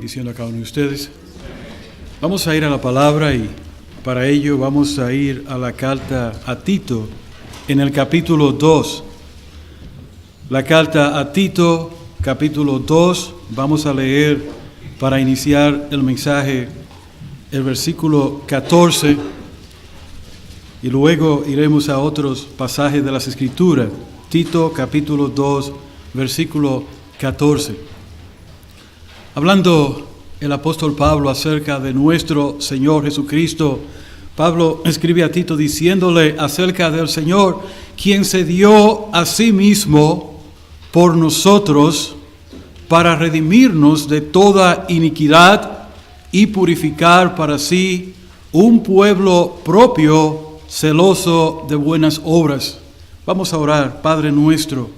bendiciendo a cada uno de ustedes. Vamos a ir a la palabra y para ello vamos a ir a la carta a Tito en el capítulo 2. La carta a Tito, capítulo 2, vamos a leer para iniciar el mensaje el versículo 14 y luego iremos a otros pasajes de las Escrituras. Tito, capítulo 2, versículo 14. Hablando el apóstol Pablo acerca de nuestro Señor Jesucristo, Pablo escribe a Tito diciéndole acerca del Señor, quien se dio a sí mismo por nosotros para redimirnos de toda iniquidad y purificar para sí un pueblo propio, celoso de buenas obras. Vamos a orar. Padre nuestro,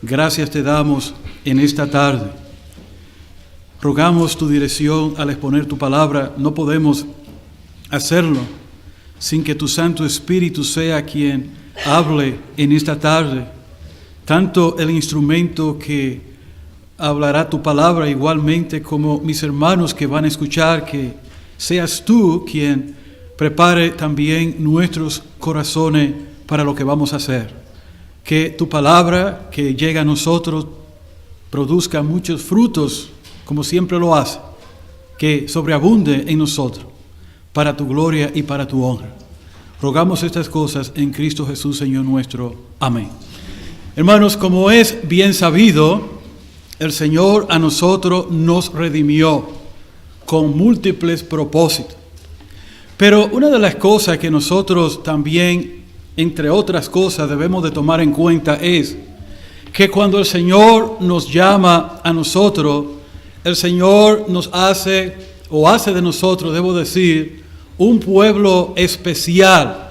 gracias te damos en esta tarde. Rogamos tu dirección al exponer tu palabra. No podemos hacerlo sin que tu Santo Espíritu sea quien hable en esta tarde. Tanto el instrumento que hablará tu palabra, igualmente como mis hermanos que van a escuchar, que seas tú quien prepare también nuestros corazones para lo que vamos a hacer. Que tu palabra que llega a nosotros produzca muchos frutos, como siempre lo hace, que sobreabunde en nosotros, para tu gloria y para tu honra. Rogamos estas cosas en Cristo Jesús, Señor nuestro. Amén. Hermanos, como es bien sabido, el Señor a nosotros nos redimió con múltiples propósitos. Pero una de las cosas que nosotros también, entre otras cosas, debemos de tomar en cuenta es que cuando el Señor nos llama a nosotros, el Señor nos hace de nosotros, debo decir, un pueblo especial.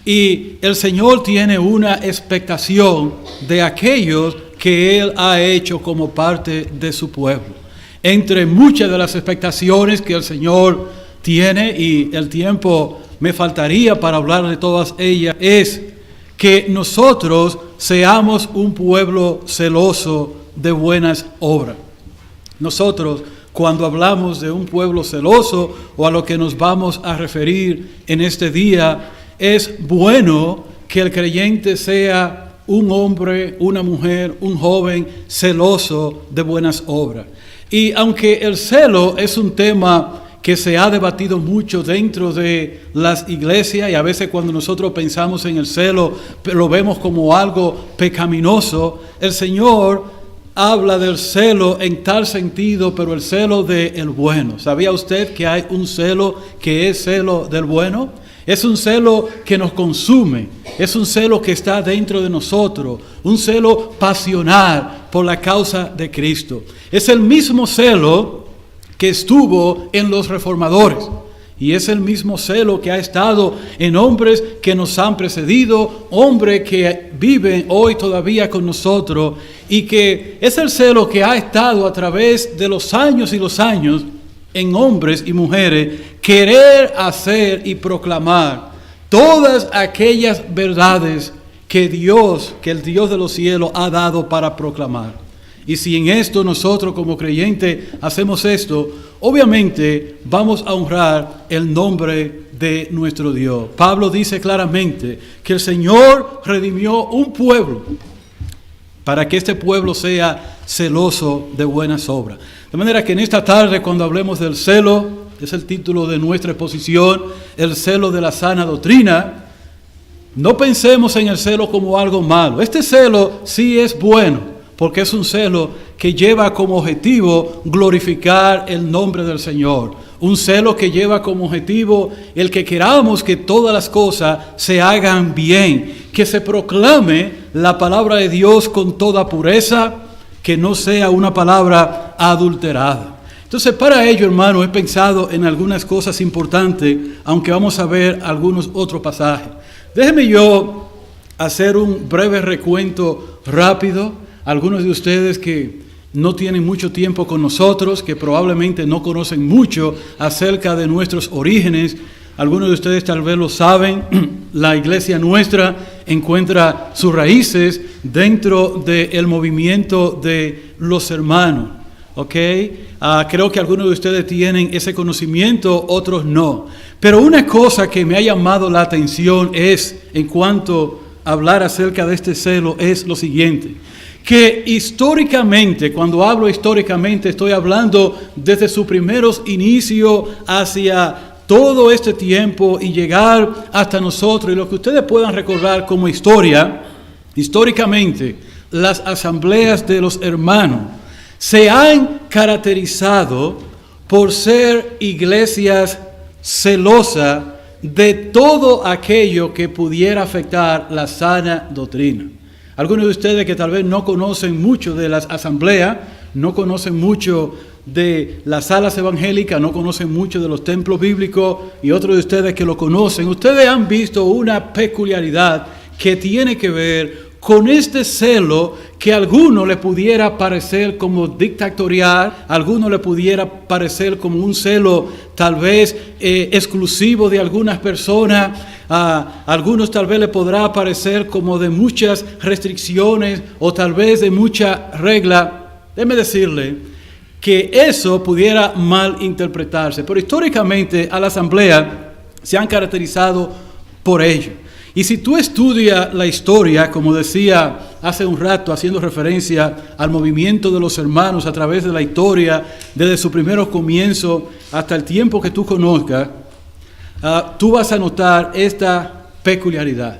Y el Señor tiene una expectación de aquellos que Él ha hecho como parte de su pueblo. Entre muchas de las expectaciones que el Señor tiene, y el tiempo me faltaría para hablar de todas ellas, es que nosotros seamos un pueblo celoso de buenas obras. Nosotros, cuando hablamos de un pueblo celoso o a lo que nos vamos a referir en este día, es bueno que el creyente sea un hombre, una mujer, un joven celoso de buenas obras. Y aunque el celo es un tema que se ha debatido mucho dentro de las iglesias, y a veces cuando nosotros pensamos en el celo, lo vemos como algo pecaminoso, el Señor habla del celo en tal sentido, pero el celo del bueno. ¿Sabía usted que hay un celo que es celo del bueno? Es un celo que nos consume, es un celo que está dentro de nosotros, un celo pasional por la causa de Cristo. Es el mismo celo que estuvo en los reformadores. Y es el mismo celo que ha estado en hombres que nos han precedido, hombres que viven hoy todavía con nosotros, y que es el celo que ha estado a través de los años y los años en hombres y mujeres, querer hacer y proclamar todas aquellas verdades que el Dios de los cielos ha dado para proclamar. Y si en esto nosotros como creyentes hacemos esto, obviamente vamos a honrar el nombre de nuestro Dios. Pablo dice claramente que el Señor redimió un pueblo para que este pueblo sea celoso de buenas obras. De manera que en esta tarde, cuando hablemos del celo, es el título de nuestra exposición, el celo de la sana doctrina, no pensemos en el celo como algo malo. Este celo sí es bueno, porque es un celo que lleva como objetivo glorificar el nombre del Señor. Un celo que lleva como objetivo el que queramos que todas las cosas se hagan bien, que se proclame la palabra de Dios con toda pureza, que no sea una palabra adulterada. Entonces, para ello, hermano, he pensado en algunas cosas importantes, aunque vamos a ver algunos otros pasajes. Déjeme yo hacer un breve recuento rápido. Algunos de ustedes que no tienen mucho tiempo con nosotros, que probablemente no conocen mucho acerca de nuestros orígenes, algunos de ustedes tal vez lo saben, la iglesia nuestra encuentra sus raíces dentro del movimiento de los hermanos. ¿ok? Creo que algunos de ustedes tienen ese conocimiento, otros no. Pero una cosa que me ha llamado la atención es, en cuanto a hablar acerca de este celo, es lo siguiente. Que históricamente, cuando hablo históricamente, estoy hablando desde sus primeros inicios hacia todo este tiempo y llegar hasta nosotros. Y lo que ustedes puedan recordar como historia, históricamente, las asambleas de los hermanos se han caracterizado por ser iglesias celosas de todo aquello que pudiera afectar la sana doctrina. Algunos de ustedes que tal vez no conocen mucho de las asambleas, no conocen mucho de las salas evangélicas, no conocen mucho de los templos bíblicos, y otros de ustedes que lo conocen, ustedes han visto una peculiaridad que tiene que ver con este celo que a alguno le pudiera parecer como dictatorial, a alguno le pudiera parecer como un celo tal vez exclusivo de algunas personas, a algunos tal vez le podrá parecer como de muchas restricciones o tal vez de mucha regla. Déjeme decirle que eso pudiera mal interpretarse, pero históricamente a la asamblea se han caracterizado por ello. Y si tú estudias la historia, como decía hace un rato, haciendo referencia al movimiento de los hermanos a través de la historia, desde su primeros comienzos hasta el tiempo que tú conozcas, tú vas a notar esta peculiaridad.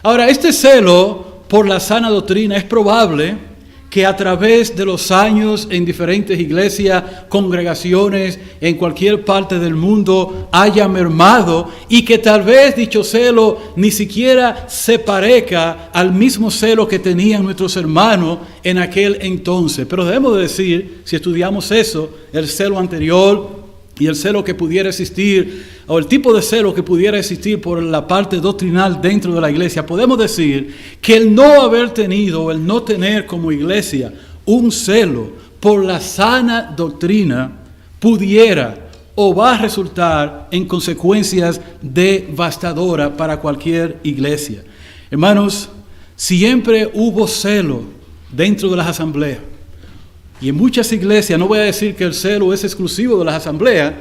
Ahora, este celo por la sana doctrina es probable que a través de los años en diferentes iglesias, congregaciones, en cualquier parte del mundo haya mermado y que tal vez dicho celo ni siquiera se parezca al mismo celo que tenían nuestros hermanos en aquel entonces. Pero debemos decir, si estudiamos eso, el celo anterior y el celo que pudiera existir, o el tipo de celo que pudiera existir por la parte doctrinal dentro de la iglesia, podemos decir que el no haber tenido, o el no tener como iglesia un celo por la sana doctrina, pudiera o va a resultar en consecuencias devastadoras para cualquier iglesia. Hermanos, siempre hubo celo dentro de las asambleas. Y en muchas iglesias, no voy a decir que el celo es exclusivo de las asambleas,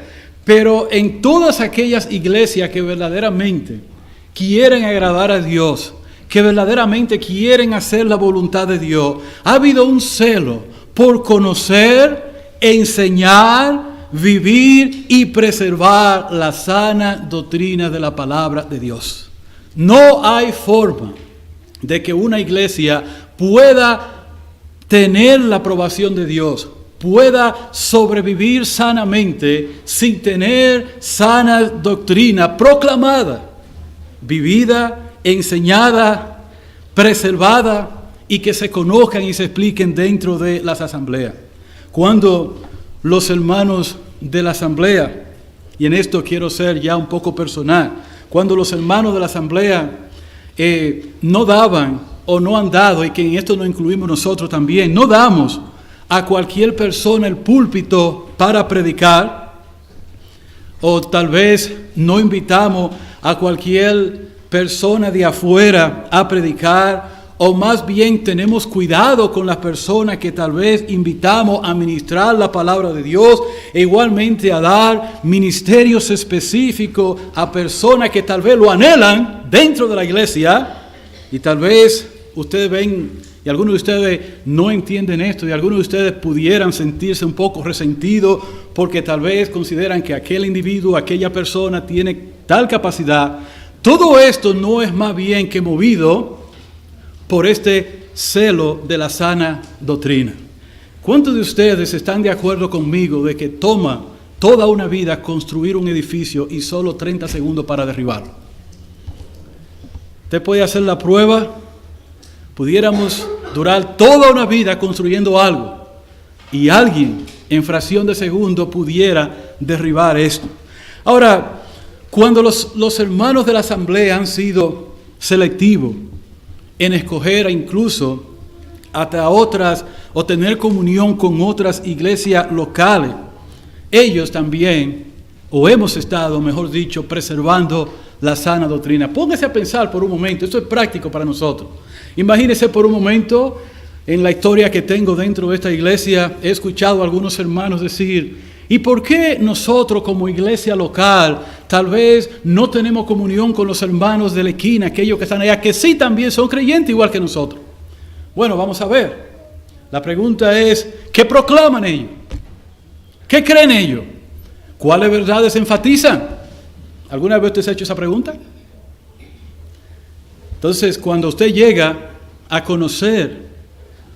pero en todas aquellas iglesias que verdaderamente quieren agradar a Dios, que verdaderamente quieren hacer la voluntad de Dios, ha habido un celo por conocer, enseñar, vivir y preservar la sana doctrina de la palabra de Dios. No hay forma de que una iglesia pueda tener la aprobación de Dios, pueda sobrevivir sanamente sin tener sana doctrina proclamada, vivida, enseñada, preservada y que se conozcan y se expliquen dentro de las asambleas. Cuando los hermanos de la asamblea, y en esto quiero ser ya un poco personal, cuando los hermanos de la asamblea no daban o no han dado, y que en esto nos incluimos nosotros también, no damos a cualquier persona el púlpito para predicar, o tal vez no invitamos a cualquier persona de afuera a predicar, o más bien tenemos cuidado con las personas que tal vez invitamos a ministrar la palabra de Dios, e igualmente a dar ministerios específicos a personas que tal vez lo anhelan dentro de la iglesia. Y tal vez ustedes ven, y algunos de ustedes no entienden esto, y algunos de ustedes pudieran sentirse un poco resentidos porque tal vez consideran que aquel individuo, aquella persona tiene tal capacidad. Todo esto no es más bien que movido por este celo de la sana doctrina. ¿Cuántos de ustedes están de acuerdo conmigo de que toma toda una vida construir un edificio y solo 30 segundos para derribarlo? Usted puede hacer la prueba. Pudiéramos durar toda una vida construyendo algo y alguien en fracción de segundo pudiera derribar esto. Ahora, cuando los hermanos de la asamblea han sido selectivos en escoger incluso hasta otras o tener comunión con otras iglesias locales, ellos también, o hemos estado, mejor dicho, preservando la sana doctrina. Póngase a pensar por un momento, esto es práctico para nosotros. Imagínese por un momento en la historia que tengo dentro de esta iglesia, he escuchado a algunos hermanos decir, ¿y por qué nosotros como iglesia local tal vez no tenemos comunión con los hermanos de la esquina, aquellos que están allá, que sí también son creyentes igual que nosotros? Bueno, vamos a ver. La pregunta es, ¿qué proclaman ellos? ¿Qué creen ellos? ¿Cuáles verdades enfatizan? ¿Alguna vez usted se ha hecho esa pregunta? Entonces, cuando usted llega a conocer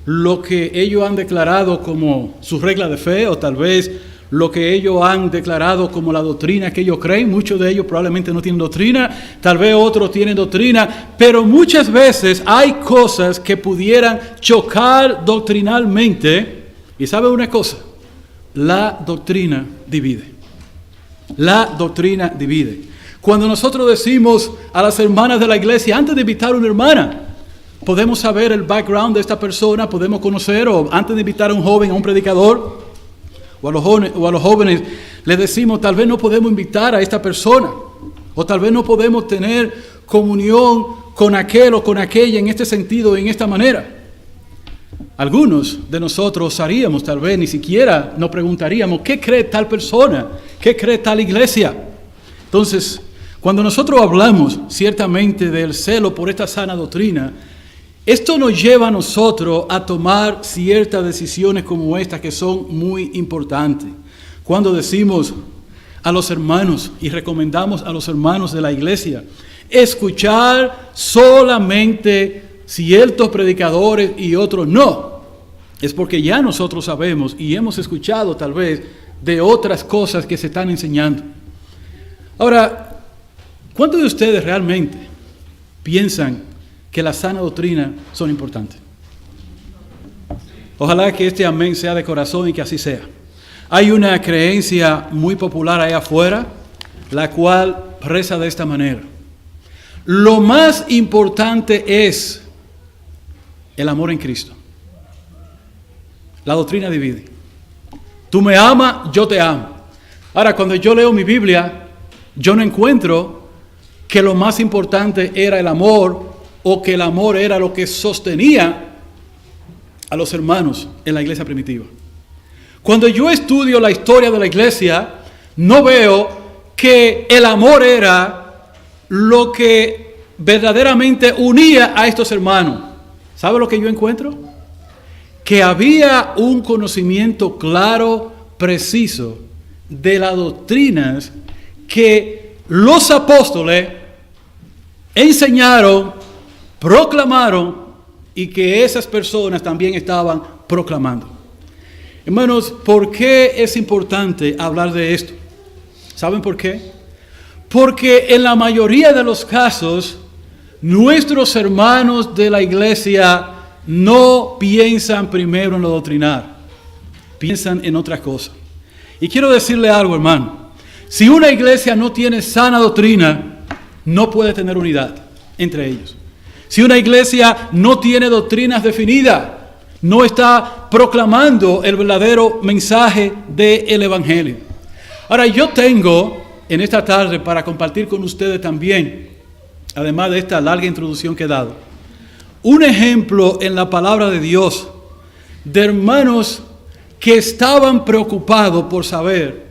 lo que ellos han declarado como su regla de fe, o tal vez lo que ellos han declarado como la doctrina que ellos creen, muchos de ellos probablemente no tienen doctrina, tal vez otros tienen doctrina, pero muchas veces hay cosas que pudieran chocar doctrinalmente, y ¿sabe una cosa? La doctrina divide. La doctrina divide. Cuando nosotros decimos a las hermanas de la iglesia, antes de invitar a una hermana, podemos saber el background de esta persona, podemos conocer, o antes de invitar a un joven, a un predicador, o a los jóvenes, les decimos, tal vez no podemos invitar a esta persona, o tal vez no podemos tener comunión con aquel o con aquella en este sentido, en esta manera. Algunos de nosotros haríamos, tal vez ni siquiera nos preguntaríamos, ¿qué cree tal persona? ¿Qué cree tal iglesia? Entonces, cuando nosotros hablamos ciertamente del celo por esta sana doctrina, esto nos lleva a nosotros a tomar ciertas decisiones como estas que son muy importantes. Cuando decimos a los hermanos y recomendamos a los hermanos de la iglesia escuchar solamente ciertos predicadores y otros no, es porque ya nosotros sabemos y hemos escuchado tal vez de otras cosas que se están enseñando. Ahora, ¿cuántos de ustedes realmente piensan que la sana doctrina son importantes? Ojalá que este amén sea de corazón y que así sea. Hay una creencia muy popular allá afuera, la cual reza de esta manera: lo más importante es el amor en Cristo. La doctrina divide. Tú me amas, yo te amo. Ahora, cuando yo leo mi Biblia, yo no encuentro que lo más importante era el amor, o que el amor era lo que sostenía a los hermanos en la iglesia primitiva. Cuando yo estudio la historia de la iglesia, no veo que el amor era lo que verdaderamente unía a estos hermanos. ¿Sabe lo que yo encuentro? Que había un conocimiento claro, preciso, de las doctrinas que los apóstoles enseñaron, proclamaron, y que esas personas también estaban proclamando. Hermanos, ¿por qué es importante hablar de esto? ¿Saben por qué? Porque en la mayoría de los casos, nuestros hermanos de la iglesia no piensan primero en lo doctrinal, piensan en otra cosa. Y quiero decirle algo, hermano. Si una iglesia no tiene sana doctrina, no puede tener unidad entre ellos. Si una iglesia no tiene doctrinas definidas, no está proclamando el verdadero mensaje del Evangelio. Ahora, yo tengo en esta tarde para compartir con ustedes también, además de esta larga introducción que he dado, un ejemplo en la palabra de Dios de hermanos que estaban preocupados por saber,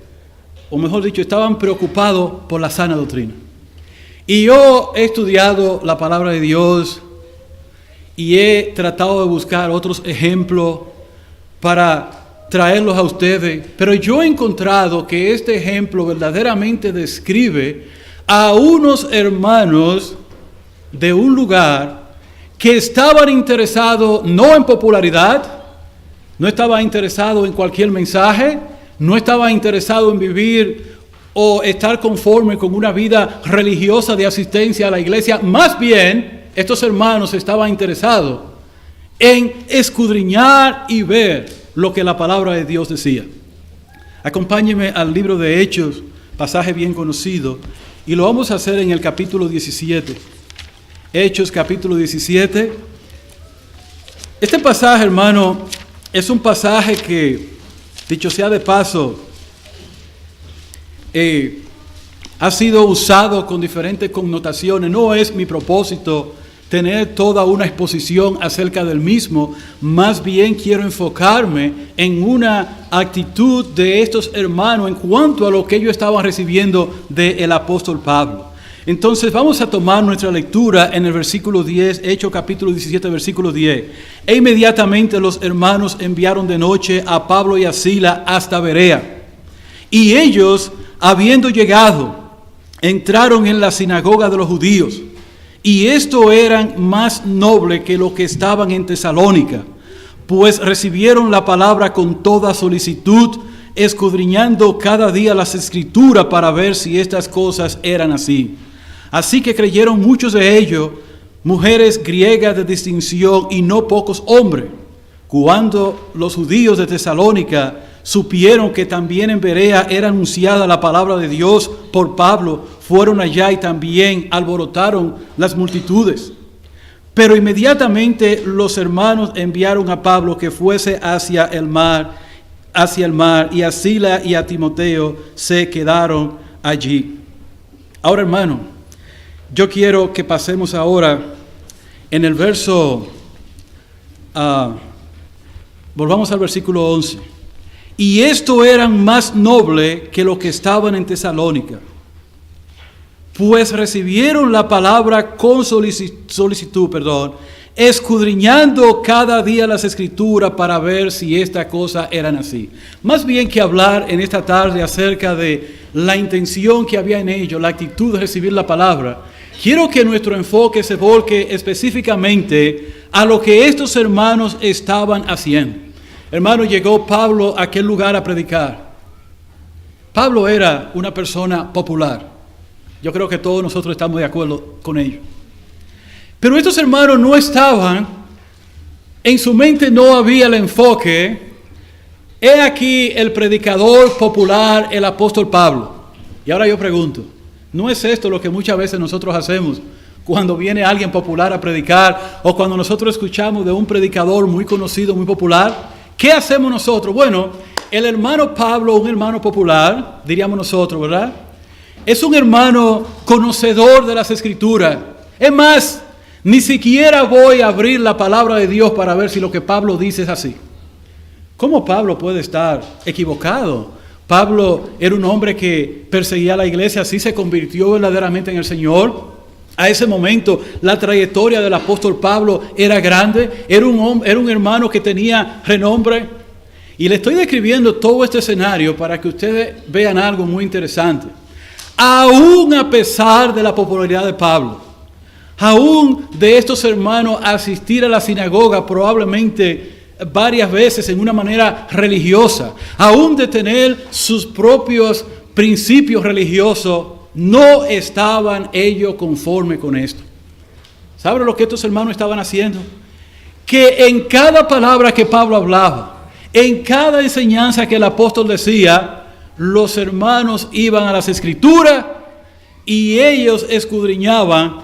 o mejor dicho, estaban preocupados por la sana doctrina. Y yo he estudiado la palabra de Dios y he tratado de buscar otros ejemplos para traerlos a ustedes, pero yo he encontrado que este ejemplo verdaderamente describe a unos hermanos de un lugar que estaban interesados no en popularidad, no estaban interesados en cualquier mensaje, no estaban interesados en vivir o estar conforme con una vida religiosa de asistencia a la iglesia. Más bien, estos hermanos estaban interesados en escudriñar y ver lo que la palabra de Dios decía. Acompáñenme al libro de Hechos, pasaje bien conocido, y lo vamos a hacer en el capítulo 17. Hechos, capítulo 17. Este pasaje, hermano, es un pasaje que, dicho sea de paso, ha sido usado con diferentes connotaciones. No es mi propósito tener toda una exposición acerca del mismo, más bien quiero enfocarme en una actitud de estos hermanos en cuanto a lo que ellos estaban recibiendo del apóstol Pablo. Entonces vamos a tomar nuestra lectura en el versículo 10, Hechos capítulo 17, versículo 10. E inmediatamente los hermanos enviaron de noche a Pablo y a Silas hasta Berea. Y ellos, habiendo llegado, entraron en la sinagoga de los judíos. Y esto eran más nobles que los que estaban en Tesalónica, pues recibieron la palabra con toda solicitud, escudriñando cada día las escrituras para ver si estas cosas eran así. Así que creyeron muchos de ellos, mujeres griegas de distinción y no pocos hombres. Cuando los judíos de Tesalónica supieron que también en Berea era anunciada la palabra de Dios por Pablo, fueron allá y también alborotaron las multitudes. Pero inmediatamente los hermanos enviaron a Pablo que fuese hacia el mar, y a Silas y a Timoteo se quedaron allí. Ahora, hermano, yo quiero que pasemos ahora en el verso, volvamos al versículo 11. Y esto eran más nobles que los que estaban en Tesalónica, pues recibieron la palabra con solicitud, escudriñando cada día las escrituras para ver si estas cosas eran así. Más bien que hablar en esta tarde acerca de la intención que había en ellos, la actitud de recibir la palabra, quiero que nuestro enfoque se volque específicamente a lo que estos hermanos estaban haciendo. Hermano, llegó Pablo a aquel lugar a predicar. Pablo era una persona popular. Yo creo que todos nosotros estamos de acuerdo con ello. Pero estos hermanos no estaban, en su mente no había el enfoque. He aquí el predicador popular, el apóstol Pablo. Y ahora yo pregunto, ¿no es esto lo que muchas veces nosotros hacemos cuando viene alguien popular a predicar o cuando nosotros escuchamos de un predicador muy conocido, muy popular? ¿Qué hacemos nosotros? Bueno, el hermano Pablo, un hermano popular, diríamos nosotros, ¿verdad? Es un hermano conocedor de las Escrituras. Es más, ni siquiera voy a abrir la palabra de Dios para ver si lo que Pablo dice es así. ¿Cómo Pablo puede estar equivocado? Pablo era un hombre que perseguía a la iglesia, así se convirtió verdaderamente en el Señor. A ese momento la trayectoria del apóstol Pablo era grande, era un hermano que tenía renombre. Y le estoy describiendo todo este escenario para que ustedes vean algo muy interesante. Aún a pesar de la popularidad de Pablo, aún de estos hermanos asistir a la sinagoga probablemente varias veces en una manera religiosa, aún de tener sus propios principios religiosos, no estaban ellos conformes con esto. ¿Saben lo que estos hermanos estaban haciendo? Que en cada palabra que Pablo hablaba, en cada enseñanza que el apóstol decía, los hermanos iban a las Escrituras y ellos escudriñaban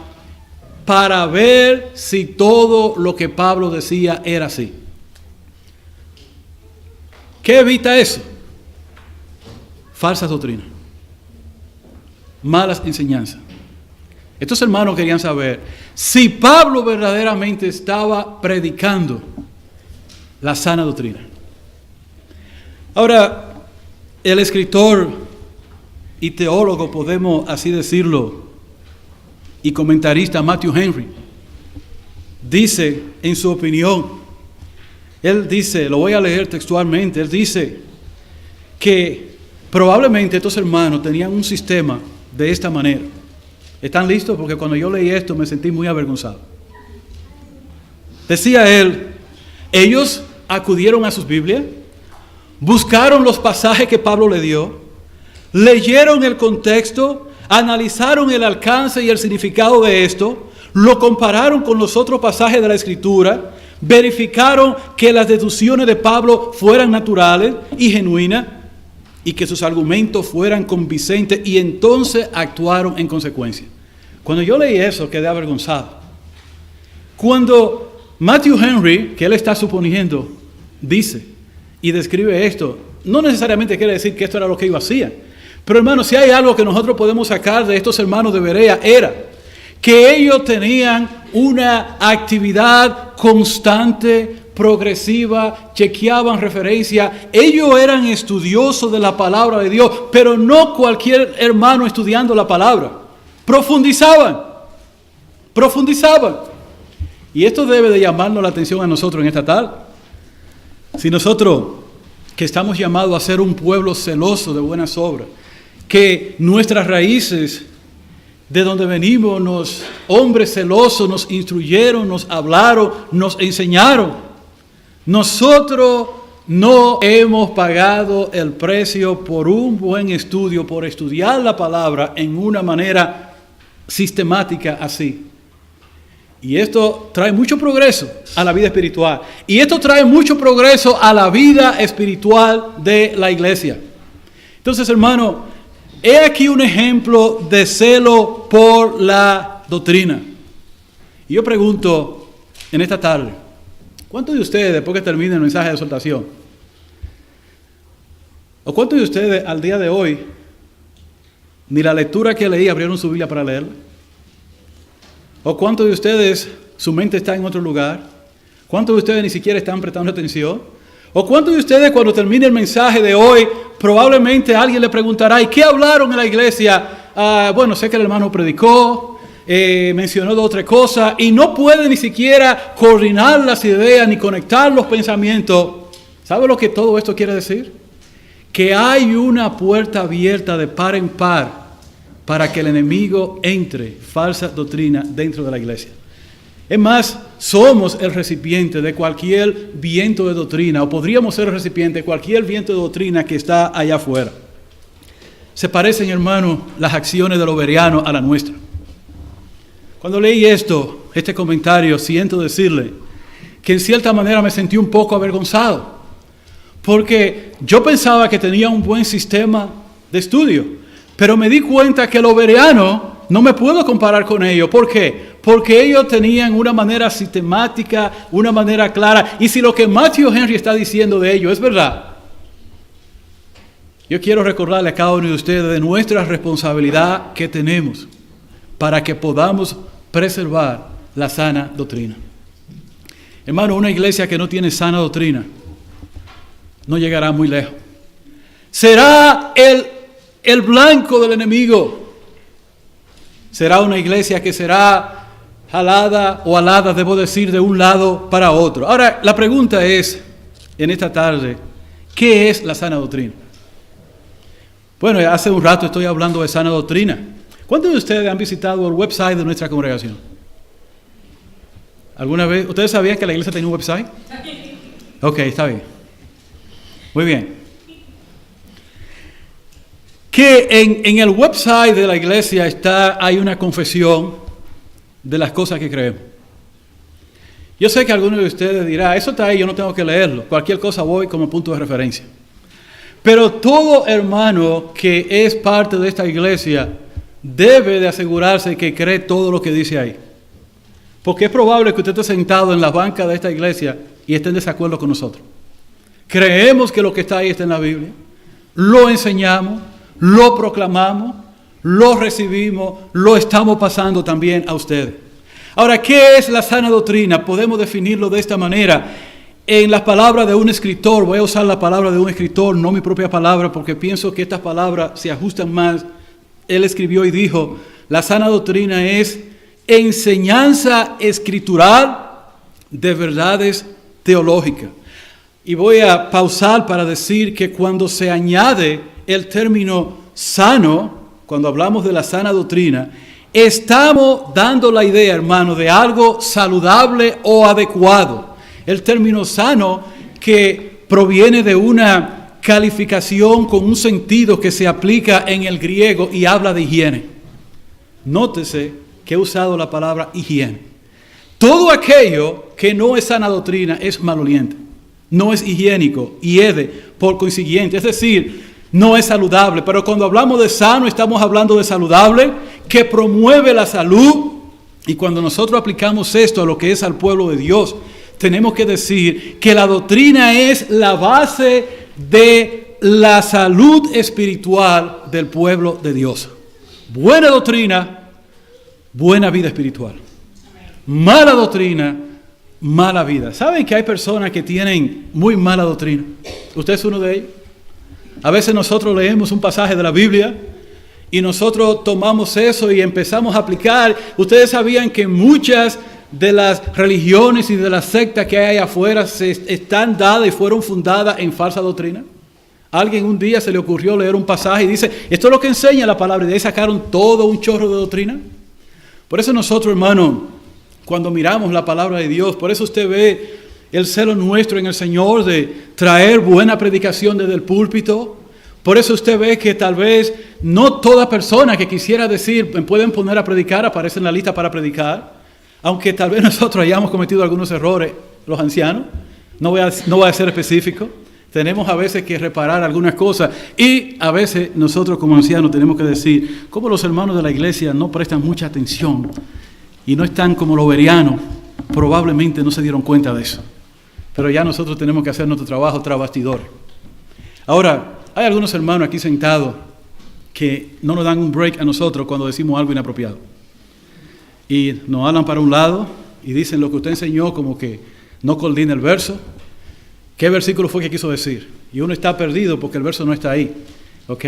para ver si todo lo que Pablo decía era así. ¿Qué evita eso? Falsas doctrinas, malas enseñanzas. Estos hermanos querían saber si Pablo verdaderamente estaba predicando la sana doctrina. Ahora, el escritor y teólogo, podemos así decirlo, y comentarista Matthew Henry, dice en su opinión, él dice, lo voy a leer textualmente, él dice que probablemente estos hermanos tenían un sistema de esta manera. ¿Están listos? Porque cuando yo leí esto me sentí muy avergonzado. Decía él, ellos acudieron a sus Biblias, buscaron los pasajes que Pablo le dio, leyeron el contexto, analizaron el alcance y el significado de esto, lo compararon con los otros pasajes de la Escritura, verificaron que las deducciones de Pablo fueran naturales y genuinas y que sus argumentos fueran convincentes, y entonces actuaron en consecuencia. Cuando yo leí eso quedé avergonzado. Cuando Matthew Henry, que él está suponiendo, dice y describe esto, no necesariamente quiere decir que esto era lo que ellos hacían. Pero hermanos, si hay algo que nosotros podemos sacar de estos hermanos de Berea, era que ellos tenían una actividad constante, progresiva, chequeaban referencia. Ellos eran estudiosos de la palabra de Dios, pero no cualquier hermano estudiando la palabra. Profundizaban. Y esto debe de llamarnos la atención a nosotros en esta tarde. Si nosotros, que estamos llamados a ser un pueblo celoso de buenas obras, que nuestras raíces, de donde venimos, hombres celosos nos instruyeron, nos hablaron, nos enseñaron. Nosotros no hemos pagado el precio por un buen estudio, por estudiar la palabra en una manera sistemática así. Y esto trae mucho progreso a la vida espiritual. Y esto trae mucho progreso a la vida espiritual de la iglesia. Entonces, hermano, he aquí un ejemplo de celo por la doctrina. Y yo pregunto en esta tarde, ¿cuántos de ustedes, después que termine el mensaje de exhortación, o cuántos de ustedes al día de hoy, ni la lectura que leí abrieron su Biblia para leerla? ¿O cuántos de ustedes, su mente está en otro lugar? ¿Cuántos de ustedes ni siquiera están prestando atención? ¿O cuántos de ustedes, cuando termine el mensaje de hoy, probablemente alguien le preguntará, ¿y qué hablaron en la iglesia? Bueno, sé que el hermano predicó, mencionó de otra cosa, y no puede ni siquiera coordinar las ideas ni conectar los pensamientos. ¿Sabe lo que todo esto quiere decir? Que hay una puerta abierta de par en par para que el enemigo entre falsa doctrina dentro de la iglesia. Es más, somos el recipiente de cualquier viento de doctrina, o podríamos ser el recipiente de cualquier viento de doctrina que está allá afuera. Se parecen, hermano, las acciones de los bereanos a la nuestra. Cuando leí este comentario, siento decirle que en cierta manera me sentí un poco avergonzado, porque yo pensaba que tenía un buen sistema de estudio, pero me di cuenta que los bereanos no me puedo comparar con ellos. ¿Por qué? Porque ellos tenían una manera sistemática, una manera clara. Y si lo que Matthew Henry está diciendo de ellos es verdad, yo quiero recordarle a cada uno de ustedes de nuestra responsabilidad que tenemos para que podamos preservar la sana doctrina. Hermano, una iglesia que no tiene sana doctrina no llegará muy lejos. Será el blanco del enemigo. Será una iglesia que será jalada o alada, debo decir, de un lado para otro. Ahora, la pregunta es, en esta tarde, ¿qué es la sana doctrina? Bueno, hace un rato estoy hablando de sana doctrina. ¿Cuántos de ustedes han visitado el website de nuestra congregación? ¿Alguna vez? ¿Ustedes sabían que la iglesia tenía un website? Ok, está bien. Muy bien. Que en el website de la iglesia hay una confesión de las cosas que creemos. Yo sé que algunos de ustedes dirán, eso está ahí, yo no tengo que leerlo. Cualquier cosa voy como punto de referencia. Pero todo hermano que es parte de esta iglesia debe de asegurarse que cree todo lo que dice ahí. Porque es probable que usted esté sentado en la banca de esta iglesia y esté en desacuerdo con nosotros. Creemos que lo que está ahí está en la Biblia. Lo enseñamos. Lo proclamamos, lo recibimos, lo estamos pasando también a ustedes. Ahora, ¿qué es la sana doctrina? Podemos definirlo de esta manera. En las palabras de un escritor, voy a usar la palabra de un escritor, no mi propia palabra, porque pienso que estas palabras se ajustan más. Él escribió y dijo, la sana doctrina es enseñanza escritural de verdades teológicas. Y voy a pausar para decir que cuando se añade el término sano, cuando hablamos de la sana doctrina, estamos dando la idea, hermano, de algo saludable o adecuado. El término sano que proviene de una calificación con un sentido que se aplica en el griego y habla de higiene. Nótese que he usado la palabra higiene. Todo aquello que no es sana doctrina es maloliente, no es higiénico, hiede por consiguiente, es decir, no es saludable. Pero cuando hablamos de sano, estamos hablando de saludable, que promueve la salud. Y cuando nosotros aplicamos esto a lo que es al pueblo de Dios, tenemos que decir que la doctrina es la base de la salud espiritual del pueblo de Dios. Buena doctrina, buena vida espiritual. mala doctrina, mala vida. ¿Saben que hay personas que tienen muy mala doctrina? ¿Usted es uno de ellos? A veces nosotros leemos un pasaje de la Biblia y nosotros tomamos eso y empezamos a aplicar. Ustedes sabían que muchas de las religiones y de las sectas que hay afuera están dadas y fueron fundadas en falsa doctrina. Alguien un día se le ocurrió leer un pasaje y dice, esto es lo que enseña la palabra, y de ahí sacaron todo un chorro de doctrina. Por eso nosotros, hermano, cuando miramos la palabra de Dios, por eso usted ve el celo nuestro en el Señor de traer buena predicación desde el púlpito. Por eso usted ve que tal vez no toda persona que quisiera decir, me pueden poner a predicar, aparece en la lista para predicar. Aunque tal vez nosotros hayamos cometido algunos errores, los ancianos, no voy a ser específico. Tenemos a veces que reparar algunas cosas y a veces nosotros como ancianos tenemos que decir cómo los hermanos de la iglesia no prestan mucha atención y no están como los berianos, probablemente no se dieron cuenta de eso. Pero ya nosotros tenemos que hacer nuestro trabajo tras bastidores. Ahora, hay algunos hermanos aquí sentados que no nos dan un break a nosotros cuando decimos algo inapropiado. Y nos hablan para un lado y dicen lo que usted enseñó como que no coordina el verso. ¿Qué versículo fue que quiso decir? Y uno está perdido porque el verso no está ahí. ¿Ok?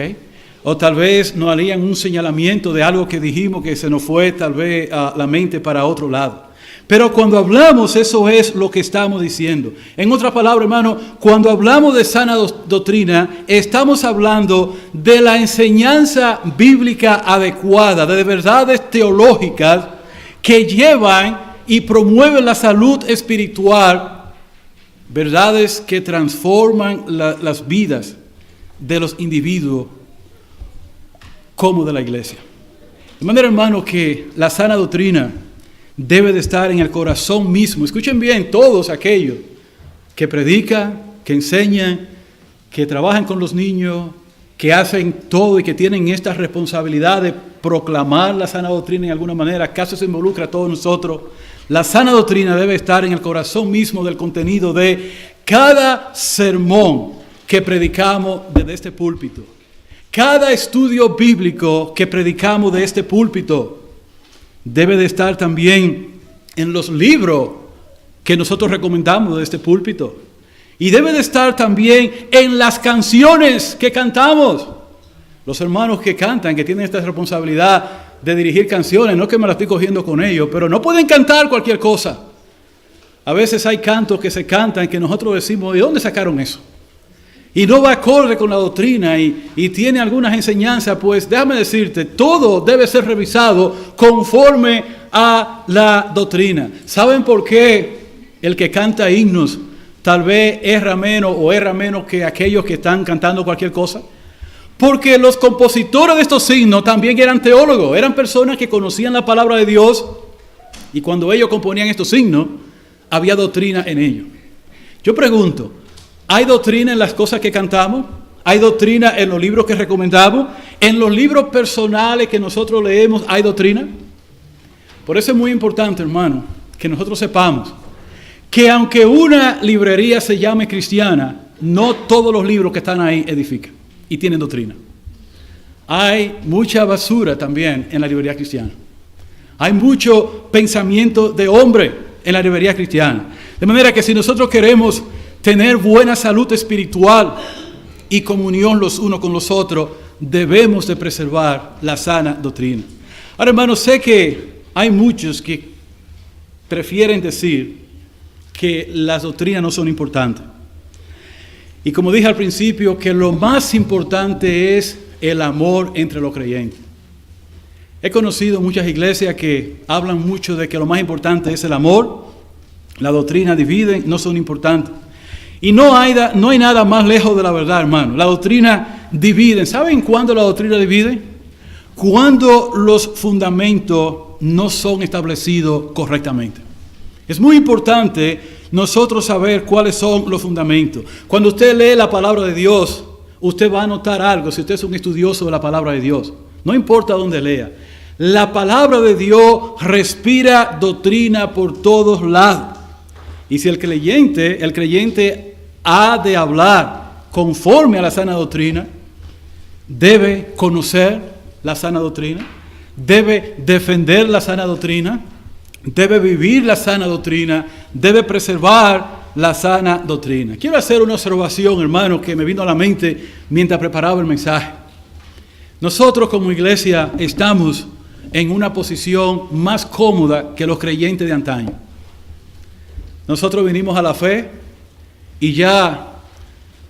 O tal vez nos harían un señalamiento de algo que dijimos que se nos fue tal vez a la mente para otro lado. Pero cuando hablamos, eso es lo que estamos diciendo. En otras palabras, hermano, cuando hablamos de sana doctrina, estamos hablando de la enseñanza bíblica adecuada, de verdades teológicas que llevan y promueven la salud espiritual, verdades que transforman las vidas de los individuos como de la iglesia. De manera, hermano, que la sana doctrina debe de estar en el corazón mismo. Escuchen bien, todos aquellos que predican, que enseñan, que trabajan con los niños, que hacen todo y que tienen esta responsabilidad de proclamar la sana doctrina en alguna manera. ¿Acaso se involucra a todos nosotros? La sana doctrina debe estar en el corazón mismo del contenido de cada sermón que predicamos desde este púlpito. Cada estudio bíblico que predicamos de este púlpito debe de estar también en los libros que nosotros recomendamos de este púlpito. Y debe de estar también en las canciones que cantamos. Los hermanos que cantan, que tienen esta responsabilidad de dirigir canciones, no que me la estoy cogiendo con ellos, pero no pueden cantar cualquier cosa. A veces hay cantos que se cantan que nosotros decimos, ¿de dónde sacaron eso? Y no va acorde con la doctrina y tiene algunas enseñanzas. Pues déjame decirte, todo debe ser revisado conforme a la doctrina. ¿Saben por qué el que canta himnos tal vez erra menos que aquellos que están cantando cualquier cosa? Porque los compositores de estos himnos también eran teólogos, eran personas que conocían la palabra de Dios, y cuando ellos componían estos himnos, había doctrina en ellos. Yo pregunto, ¿hay doctrina en las cosas que cantamos? ¿Hay doctrina en los libros que recomendamos? ¿En los libros personales que nosotros leemos hay doctrina? Por eso es muy importante, hermano, que nosotros sepamos que aunque una librería se llame cristiana, no todos los libros que están ahí edifican y tienen doctrina. Hay mucha basura también en la librería cristiana. Hay mucho pensamiento de hombre en la librería cristiana. De manera que si nosotros queremos tener buena salud espiritual y comunión los unos con los otros, debemos de preservar la sana doctrina. Ahora, hermanos, sé que hay muchos que prefieren decir que las doctrinas no son importantes. Y como dije al principio, que lo más importante es el amor entre los creyentes. He conocido muchas iglesias que hablan mucho de que lo más importante es el amor. La doctrina divide, no son importantes. Y no hay nada más lejos de la verdad, hermano. La doctrina divide. ¿Saben cuándo la doctrina divide? Cuando los fundamentos no son establecidos correctamente. Es muy importante nosotros saber cuáles son los fundamentos. Cuando usted lee la palabra de Dios, usted va a notar algo si usted es un estudioso de la palabra de Dios. No importa dónde lea. La palabra de Dios respira doctrina por todos lados. Y si el creyente ha de hablar conforme a la sana doctrina, debe conocer la sana doctrina, debe defender la sana doctrina, debe vivir la sana doctrina, debe preservar la sana doctrina. Quiero hacer una observación, hermano, que me vino a la mente mientras preparaba el mensaje. Nosotros como iglesia estamos en una posición más cómoda que los creyentes de antaño. Nosotros vinimos a la fe y ya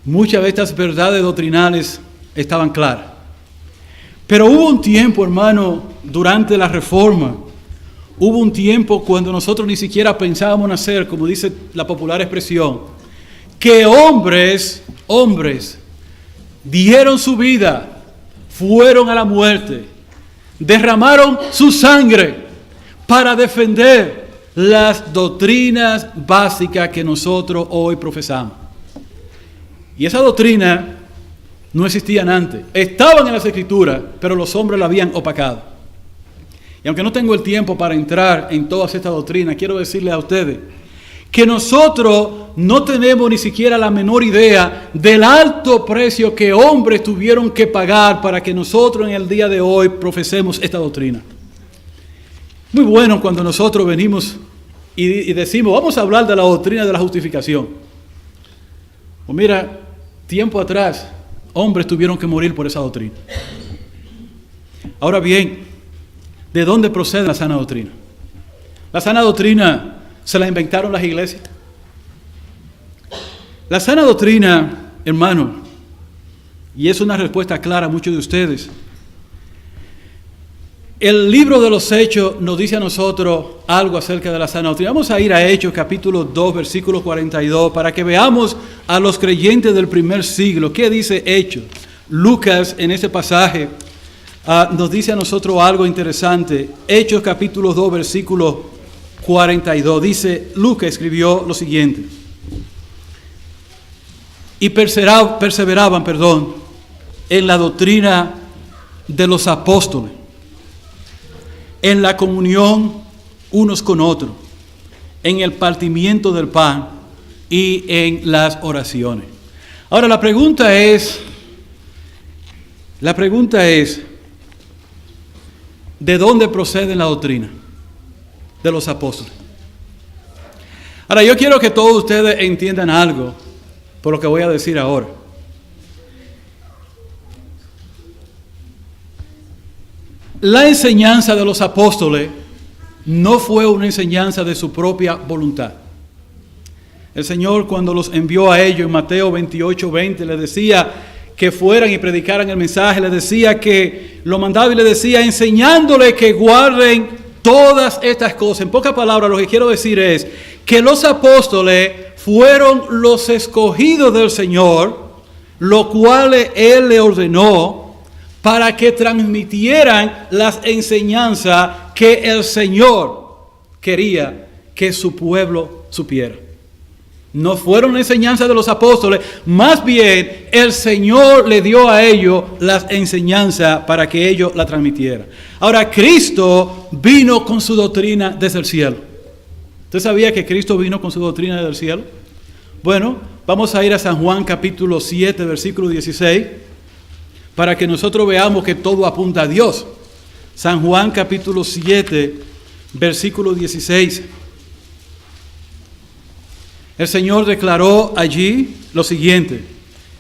muchas de estas verdades doctrinales estaban claras. Pero hubo un tiempo, hermano, durante la Reforma, hubo un tiempo cuando nosotros ni siquiera pensábamos nacer, como dice la popular expresión, que hombres dieron su vida, fueron a la muerte, derramaron su sangre para defender las doctrinas básicas que nosotros hoy profesamos. Y esa doctrina no existían antes. Estaban en las Escrituras, pero los hombres la habían opacado. Y aunque no tengo el tiempo para entrar en todas estas doctrinas, quiero decirles a ustedes que nosotros no tenemos ni siquiera la menor idea del alto precio que hombres tuvieron que pagar para que nosotros en el día de hoy profesemos esta doctrina. Muy bueno cuando nosotros venimos y decimos, vamos a hablar de la doctrina de la justificación. Pues mira, tiempo atrás, hombres tuvieron que morir por esa doctrina. Ahora bien, ¿de dónde procede la sana doctrina? La sana doctrina se la inventaron las iglesias. La sana doctrina, hermano, y es una respuesta clara a muchos de ustedes. El libro de los Hechos nos dice a nosotros algo acerca de la sana doctrina. Vamos a ir a Hechos capítulo 2, versículo 42, para que veamos a los creyentes del primer siglo. ¿Qué dice Hechos? Lucas en ese pasaje nos dice a nosotros algo interesante. Hechos capítulo 2, versículo 42. Dice, Lucas escribió lo siguiente. Y perseveraban, en la doctrina de los apóstoles, en la comunión unos con otros, en el partimiento del pan y en las oraciones. Ahora la pregunta es, ¿de dónde procede la doctrina de los apóstoles? Ahora yo quiero que todos ustedes entiendan algo por lo que voy a decir ahora. La enseñanza de los apóstoles no fue una enseñanza de su propia voluntad. El Señor, cuando los envió a ellos en Mateo 28:20, les decía que fueran y predicaran el mensaje, les decía que lo mandaba y les decía enseñándoles que guarden todas estas cosas. En pocas palabras, lo que quiero decir es que los apóstoles fueron los escogidos del Señor, los cuales Él le ordenó para que transmitieran las enseñanzas que el Señor quería que su pueblo supiera. No fueron enseñanzas de los apóstoles, más bien el Señor le dio a ellos las enseñanzas para que ellos la transmitieran. Ahora, Cristo vino con su doctrina desde el cielo. ¿Usted sabía que Cristo vino con su doctrina desde el cielo? Bueno, vamos a ir a San Juan capítulo 7, versículo 16, para que nosotros veamos que todo apunta a Dios. San Juan capítulo 7, versículo 16. El Señor declaró allí lo siguiente.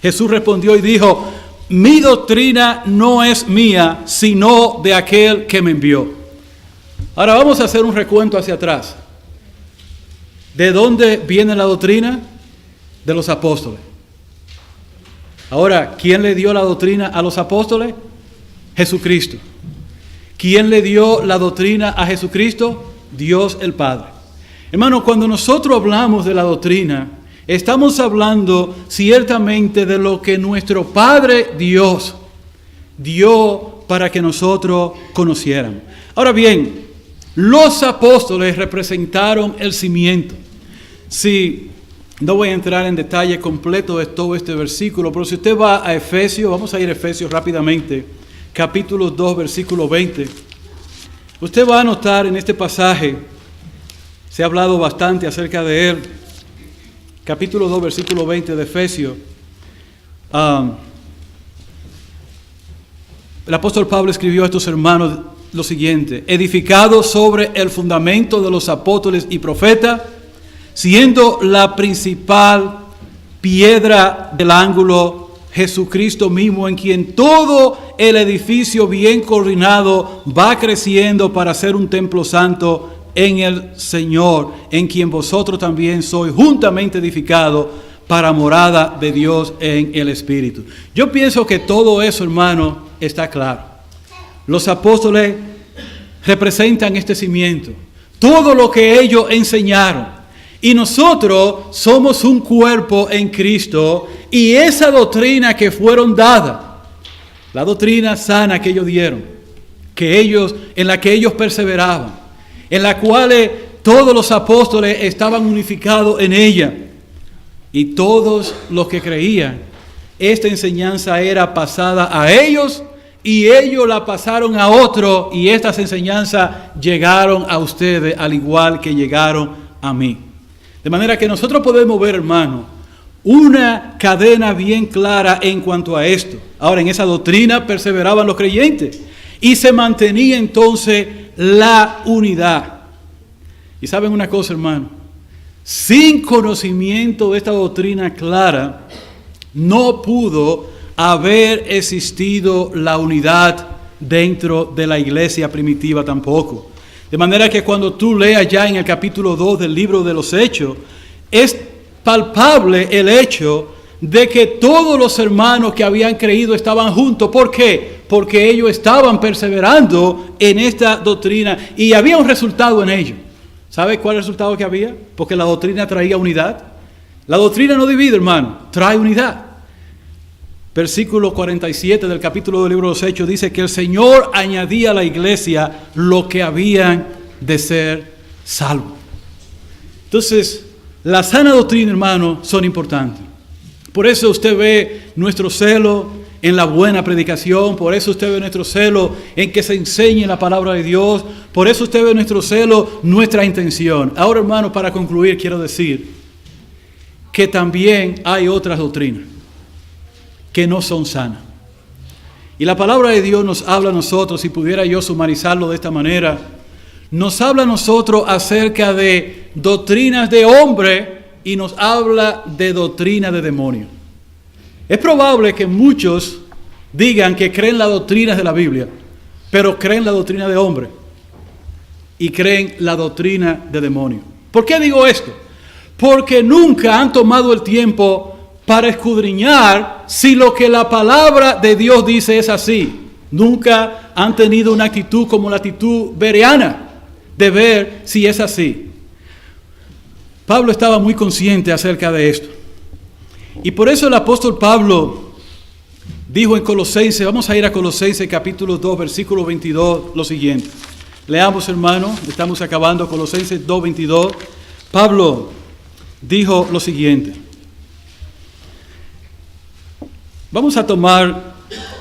Jesús respondió y dijo, mi doctrina no es mía, sino de aquel que me envió. Ahora vamos a hacer un recuento hacia atrás. ¿De dónde viene la doctrina? De los apóstoles. Ahora, ¿quién le dio la doctrina a los apóstoles? Jesucristo. ¿Quién le dio la doctrina a Jesucristo? Dios el Padre. Hermano, cuando nosotros hablamos de la doctrina, estamos hablando ciertamente de lo que nuestro Padre Dios dio para que nosotros conociéramos. Ahora bien, los apóstoles representaron el cimiento. Sí, no voy a entrar en detalle completo de todo este versículo, pero si usted va a Efesios, vamos a ir a Efesios rápidamente, capítulo 2, versículo 20. Usted va a notar en este pasaje, se ha hablado bastante acerca de él, capítulo 2, versículo 20 de Efesios. El apóstol Pablo escribió a estos hermanos lo siguiente: edificado sobre el fundamento de los apóstoles y profetas, siendo la principal piedra del ángulo Jesucristo mismo, en quien todo el edificio bien coordinado va creciendo para ser un templo santo en el Señor, en quien vosotros también sois juntamente edificados para morada de Dios en el Espíritu. Yo pienso que todo eso, hermano, está claro. Los apóstoles representan este cimiento, todo lo que ellos enseñaron. Y nosotros somos un cuerpo en Cristo, y esa doctrina que fueron dadas, la doctrina sana que ellos dieron, en la que ellos perseveraban, en la cual todos los apóstoles estaban unificados en ella, y todos los que creían, esta enseñanza era pasada a ellos, y ellos la pasaron a otros, y estas enseñanzas llegaron a ustedes al igual que llegaron a mí. De manera que nosotros podemos ver, hermano, una cadena bien clara en cuanto a esto. Ahora, en esa doctrina perseveraban los creyentes y se mantenía entonces la unidad. Y saben una cosa, hermano, sin conocimiento de esta doctrina clara, no pudo haber existido la unidad dentro de la iglesia primitiva tampoco. De manera que cuando tú leas ya en el capítulo 2 del libro de los Hechos, es palpable el hecho de que todos los hermanos que habían creído estaban juntos. ¿Por qué? Porque ellos estaban perseverando en esta doctrina y había un resultado en ello. ¿Sabe cuál es el resultado que había? Porque la doctrina traía unidad. La doctrina no divide, hermano, trae unidad. Versículo 47 del capítulo del libro de los Hechos dice que el Señor añadía a la iglesia lo que habían de ser salvos. Entonces, la sana doctrina, hermano, son importantes. Por eso usted ve nuestro celo en la buena predicación, por eso usted ve nuestro celo en que se enseñe la palabra de Dios, por eso usted ve nuestro celo, nuestra intención. Ahora, hermano, para concluir, quiero decir que también hay otras doctrinas que no son sanas. Y la palabra de Dios nos habla a nosotros, si pudiera yo sumarizarlo de esta manera, nos habla a nosotros acerca de doctrinas de hombre y nos habla de doctrina de demonio. Es probable que muchos digan que creen las doctrinas de la Biblia, pero creen la doctrina de hombre y creen la doctrina de demonio. ¿Por qué digo esto? Porque nunca han tomado el tiempo para escudriñar si lo que la palabra de Dios dice es así. Nunca han tenido una actitud como la actitud bereana de ver si es así. Pablo estaba muy consciente acerca de esto. Y por eso el apóstol Pablo dijo en Colosenses, vamos a ir a Colosenses capítulo 2, versículo 22, lo siguiente. Leamos, hermano, estamos acabando Colosenses 2, 22. Pablo dijo lo siguiente. Vamos a tomar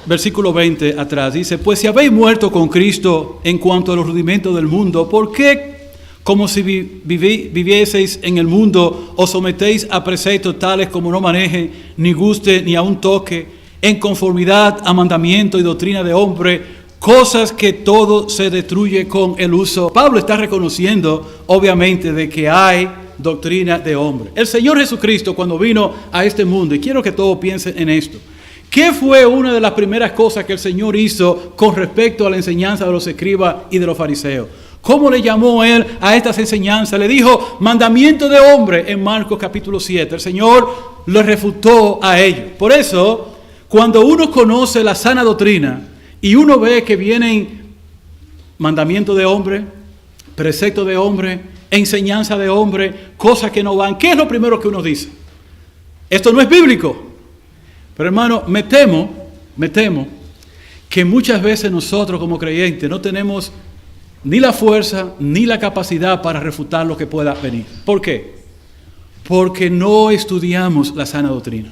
versículo 20 atrás. Dice, pues si habéis muerto con Cristo en cuanto a los rudimentos del mundo, ¿por qué, como si vivieseis en el mundo, os sometéis a preceptos tales como no maneje, ni guste, ni aun toque, en conformidad a mandamiento y doctrina de hombre, cosas que todo se destruye con el uso? Pablo está reconociendo, obviamente, de que hay doctrina de hombre. El Señor Jesucristo, cuando vino a este mundo, y quiero que todos piensen en esto, ¿qué fue una de las primeras cosas que el Señor hizo con respecto a la enseñanza de los escribas y de los fariseos? ¿Cómo le llamó Él a estas enseñanzas? Le dijo, mandamiento de hombre en Marcos capítulo 7. El Señor lo refutó a ellos. Por eso, cuando uno conoce la sana doctrina y uno ve que vienen mandamiento de hombre, precepto de hombre, enseñanza de hombre, cosas que no van, ¿qué es lo primero que uno dice? Esto no es bíblico. Pero hermano, me temo que muchas veces nosotros como creyentes no tenemos ni la fuerza ni la capacidad para refutar lo que pueda venir. ¿Por qué? Porque no estudiamos la sana doctrina.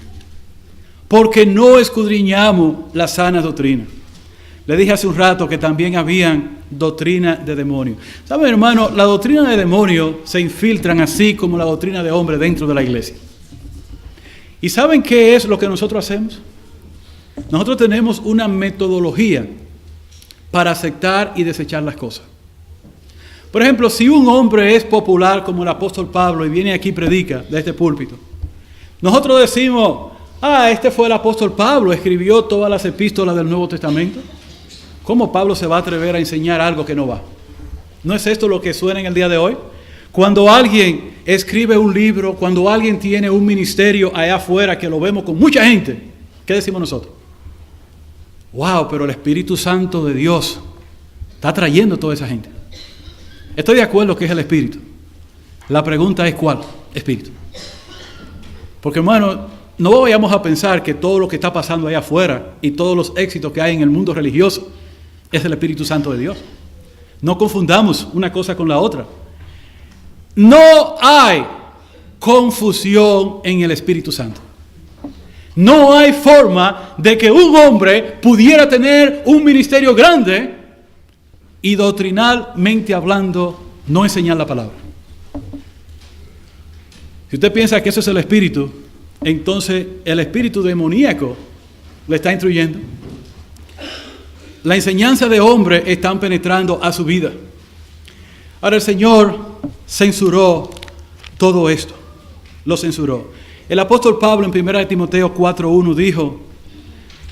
Porque no escudriñamos la sana doctrina. Le dije hace un rato que también habían doctrina de demonio. ¿Saben, hermano? La doctrina de demonio se infiltran así como la doctrina de hombre dentro de la iglesia. ¿Y saben qué es lo que nosotros hacemos? Nosotros tenemos una metodología para aceptar y desechar las cosas. Por ejemplo, si un hombre es popular como el apóstol Pablo y viene aquí y predica de este púlpito, nosotros decimos, este fue el apóstol Pablo, escribió todas las epístolas del Nuevo Testamento. ¿Cómo Pablo se va a atrever a enseñar algo que no va? ¿No es esto lo que suena en el día de hoy? Cuando alguien escribe un libro, cuando alguien tiene un ministerio allá afuera que lo vemos con mucha gente, ¿qué decimos nosotros? Wow, pero el Espíritu Santo de Dios está trayendo a toda esa gente. Estoy de acuerdo que es el Espíritu. La pregunta es ¿cuál Espíritu? Porque hermano, no vayamos a pensar que todo lo que está pasando allá afuera y todos los éxitos que hay en el mundo religioso es el Espíritu Santo de Dios. No confundamos una cosa con la otra. No hay confusión en el Espíritu Santo. No hay forma de que un hombre pudiera tener un ministerio grande y doctrinalmente hablando no enseñar la palabra. Si usted piensa que eso es el espíritu, entonces el espíritu demoníaco le está instruyendo. La enseñanza de hombre están penetrando a su vida. Ahora el Señor censuró todo esto. Lo censuró. El apóstol Pablo en 1 Timoteo 4:1 dijo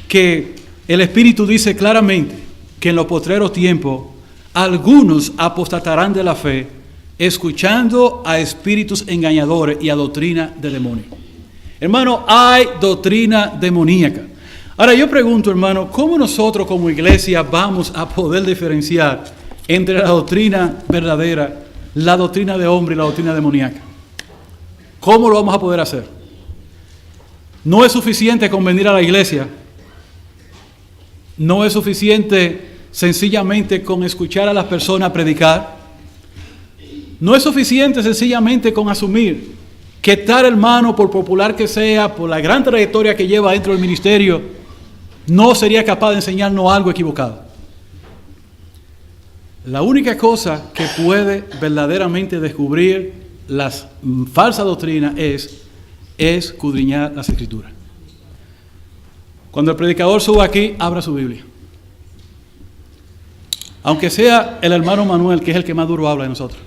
que el Espíritu dice claramente que en los postreros tiempos algunos apostatarán de la fe, escuchando a espíritus engañadores y a doctrina de demonios. Hermano, hay doctrina demoníaca. Ahora yo pregunto, hermano, ¿cómo nosotros como iglesia vamos a poder diferenciar entre la doctrina verdadera, la doctrina de hombre y la doctrina demoníaca? ¿Cómo lo vamos a poder hacer? No es suficiente con venir a la iglesia. No es suficiente sencillamente con escuchar a las personas predicar. No es suficiente sencillamente con asumir que tal hermano, por popular que sea, por la gran trayectoria que lleva dentro del ministerio, no sería capaz de enseñarnos algo equivocado. La única cosa que puede verdaderamente descubrir las falsas doctrinas es escudriñar las Escrituras. Cuando el predicador suba aquí, abra su Biblia. Aunque sea el hermano Manuel, que es el que más duro habla de nosotros.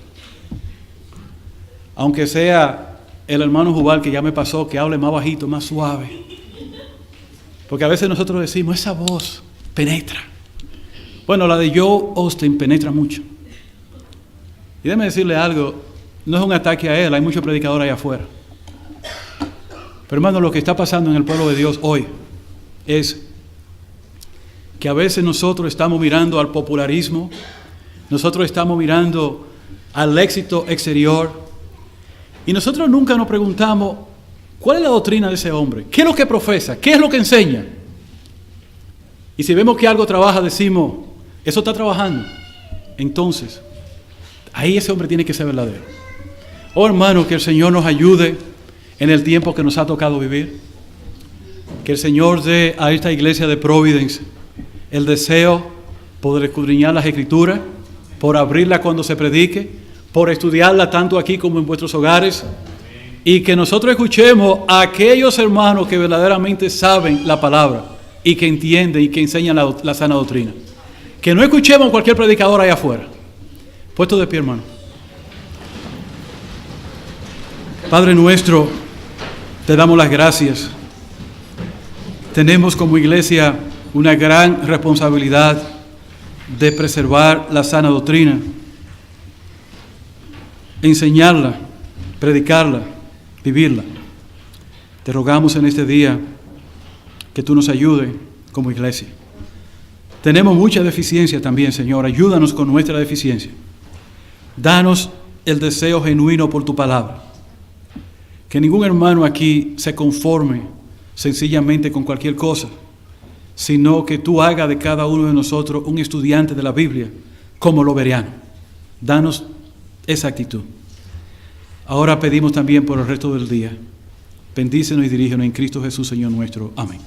Aunque sea el hermano Jubal, que ya me pasó, que hable más bajito, más suave. Porque a veces nosotros decimos, esa voz penetra. Bueno, la de Joe Austin penetra mucho. Y déjeme decirle algo, no es un ataque a él, hay muchos predicadores allá afuera. Pero hermano, lo que está pasando en el pueblo de Dios hoy es que a veces nosotros estamos mirando al popularismo, nosotros estamos mirando al éxito exterior, y nosotros nunca nos preguntamos, ¿cuál es la doctrina de ese hombre? ¿Qué es lo que profesa? ¿Qué es lo que enseña? Y si vemos que algo trabaja, decimos, eso está trabajando. Entonces, ahí ese hombre tiene que ser verdadero. Oh hermano, que el Señor nos ayude en el tiempo que nos ha tocado vivir. Que el Señor dé a esta iglesia de Providence el deseo por escudriñar las Escrituras, por abrirla cuando se predique, por estudiarla tanto aquí como en vuestros hogares, y que nosotros escuchemos a aquellos hermanos que verdaderamente saben la palabra y que entienden y que enseñan la sana doctrina. Que no escuchemos a cualquier predicador allá afuera. Puesto de pie, hermano. Padre nuestro, te damos las gracias. Tenemos como iglesia una gran responsabilidad de preservar la sana doctrina, enseñarla, predicarla, vivirla. Te rogamos en este día que tú nos ayudes como iglesia. Tenemos mucha deficiencia también, Señor. Ayúdanos con nuestra deficiencia. Danos el deseo genuino por tu palabra. Que ningún hermano aquí se conforme sencillamente con cualquier cosa, sino que tú hagas de cada uno de nosotros un estudiante de la Biblia, como lo bereano. Danos esa actitud. Ahora pedimos también por el resto del día. Bendícenos y dirígenos en Cristo Jesús, Señor nuestro. Amén.